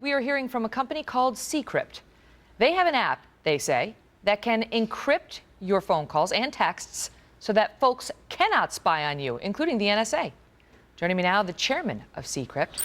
we are hearing from a company called Seacrypt. They have an app, they say, that can encrypt your phone calls and texts so that folks cannot spy on you, including the NSA. Joining me now, the chairman of Seacrypt,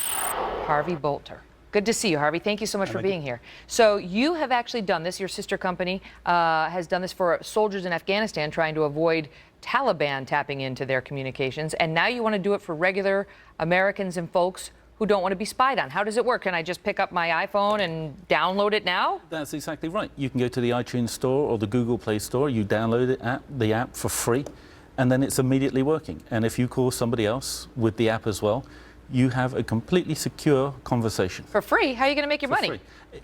Harvey Boulter. Good to see you, Harvey. Thank you so much for being here. So you have actually done this. Your sister company has done this for soldiers in Afghanistan trying to avoid Taliban tapping into their communications. And now you want to do it for regular Americans and folks who don't want to be spied on. How does it work? Can I just pick up my iPhone and download it now? That's exactly right. You can go to the iTunes Store or the Google Play Store. You download the app for free, and then it's immediately working. And if you call somebody else with the app as well, you have a completely secure conversation. For free? How are you going to make your money? Free.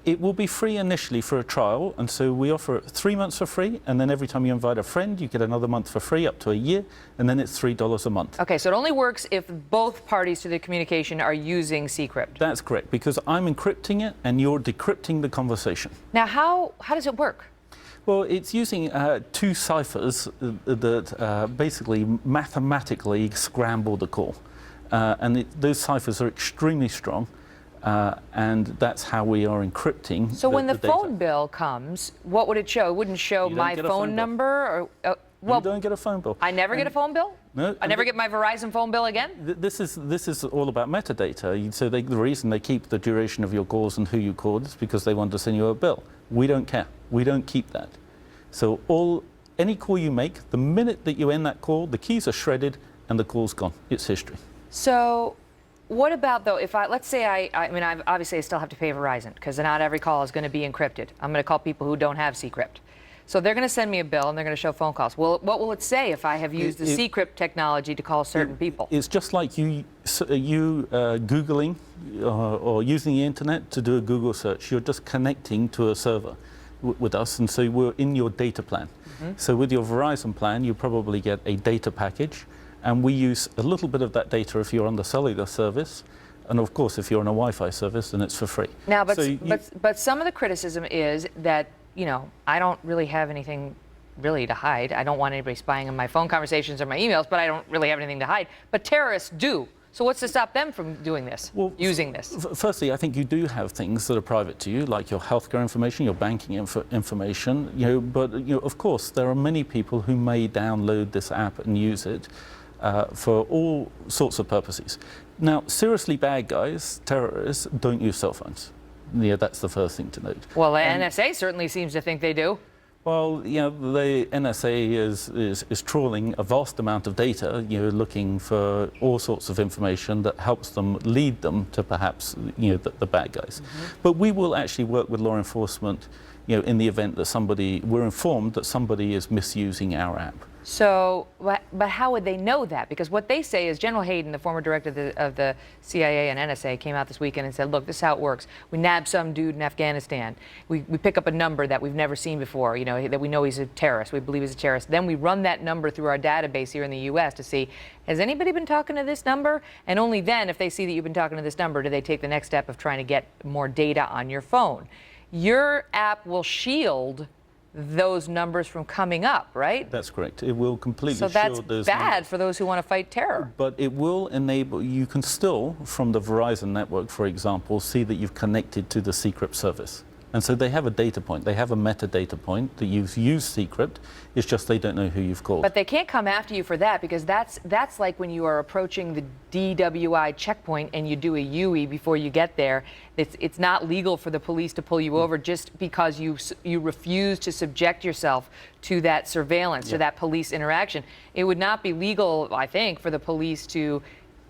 It will be free initially for a trial, and so we offer 3 months for free, and then every time you invite a friend, you get another month for free up to a year, and then it's $3 a month. Okay, so it only works if both parties to the communication are using Seacrypt. That's correct, because I'm encrypting it, and you're decrypting the conversation. Now, how does it work? Well, it's using two ciphers that basically mathematically scramble the call. Those ciphers are extremely strong, and that's how we are encrypting. So when the phone bill comes, what would it show? It wouldn't show my phone number? Or, well, you don't get a phone bill. I never get a phone bill? No. I never get my Verizon phone bill again? This is all about metadata. So the reason they keep the duration of your calls and who you called is because they want to send you a bill. We don't care. We don't keep that. So any call you make, the minute that you end that call, the keys are shredded and the call's gone. It's history. So what about, though, if let's say obviously I still have to pay Verizon because not every call is going to be encrypted. I'm going to call people who don't have Seacrypt. So they're going to send me a bill and they're going to show phone calls. Well, what will it say if I have used the Seacrypt technology to call certain people? It's just like you Googling or using the internet to do a Google search. You're just connecting to a server with us, and so we're in your data plan. Mm-hmm. So with your Verizon plan, you probably get a data package. And we use a little bit of that data if you're on the cellular service. And of course, if you're on a Wi-Fi service, then it's for free. Now, but some of the criticism is that, you know, I don't really have anything really to hide. I don't want anybody spying on my phone conversations or my emails, but I don't really have anything to hide. But terrorists do. So what's to stop them from doing this, using this? Firstly, I think you do have things that are private to you, like your healthcare information, your banking information. You know, but of course, there are many people who may download this app and use it for all sorts of purposes. Now, seriously bad guys, terrorists, don't use cell phones. Yeah, that's the first thing to note. Well, the NSA certainly seems to think they do. Well, the NSA is trawling a vast amount of data, looking for all sorts of information that helps them lead them to perhaps, the bad guys. Mm-hmm. But we will actually work with law enforcement, in the event that we're informed that somebody is misusing our app. So, but how would they know that? Because what they say is General Hayden, the former director of the CIA and NSA, came out this weekend and said, look, this is how it works. We nab some dude in Afghanistan. We pick up a number that we've never seen before, that we know he's a terrorist. We believe he's a terrorist. Then we run that number through our database here in the U.S. to see, has anybody been talking to this number? And only then, if they see that you've been talking to this number, do they take the next step of trying to get more data on your phone. Your app will shield those numbers from coming up, right? That's correct. It will completely shield those. So those that's bad numbers for those who want to fight terror. But it will enable, you can still, from the Verizon network, for example, see that you've connected to the Seacrypt service. And so they have a data point, they have a metadata point that you've used Seacrypt, it's just they don't know who you've called. But they can't come after you for that, because that's like when you are approaching the DWI checkpoint and you do a UE before you get there. It's not legal for the police to pull you over just because you refuse to subject yourself to that surveillance, to that police interaction. It would not be legal, I think, for the police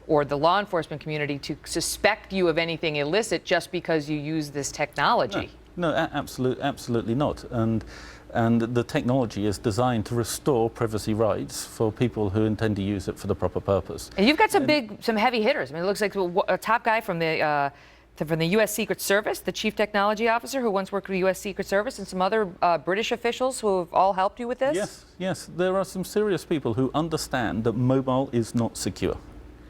or the law enforcement community to suspect you of anything illicit just because you use this technology. No, absolutely not. And the technology is designed to restore privacy rights for people who intend to use it for the proper purpose. And you've got some heavy hitters. I mean, it looks like a top guy from the U.S. Secret Service, the chief technology officer who once worked for the U.S. Secret Service, and some other British officials who have all helped you with this? Yes. There are some serious people who understand that mobile is not secure.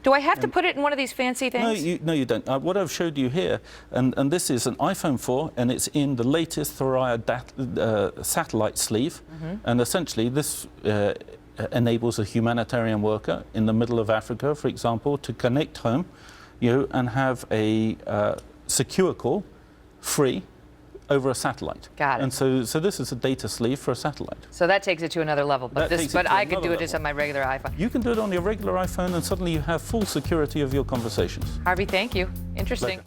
Do I have to put it in one of these fancy things? No, you don't. What I've showed you here, and this is an iPhone 4, and it's in the latest Thuraya satellite sleeve. Mm-hmm. And essentially, this enables a humanitarian worker in the middle of Africa, for example, to connect home, and have a secure call free over a satellite. Got it. And so this is a data sleeve for a satellite. So that takes it to another level. But That takes it but to I could another do it just level. on my regular iPhone. You can do it on your regular iPhone, and suddenly you have full security of your conversations. Harvey, thank you. Interesting. Pleasure.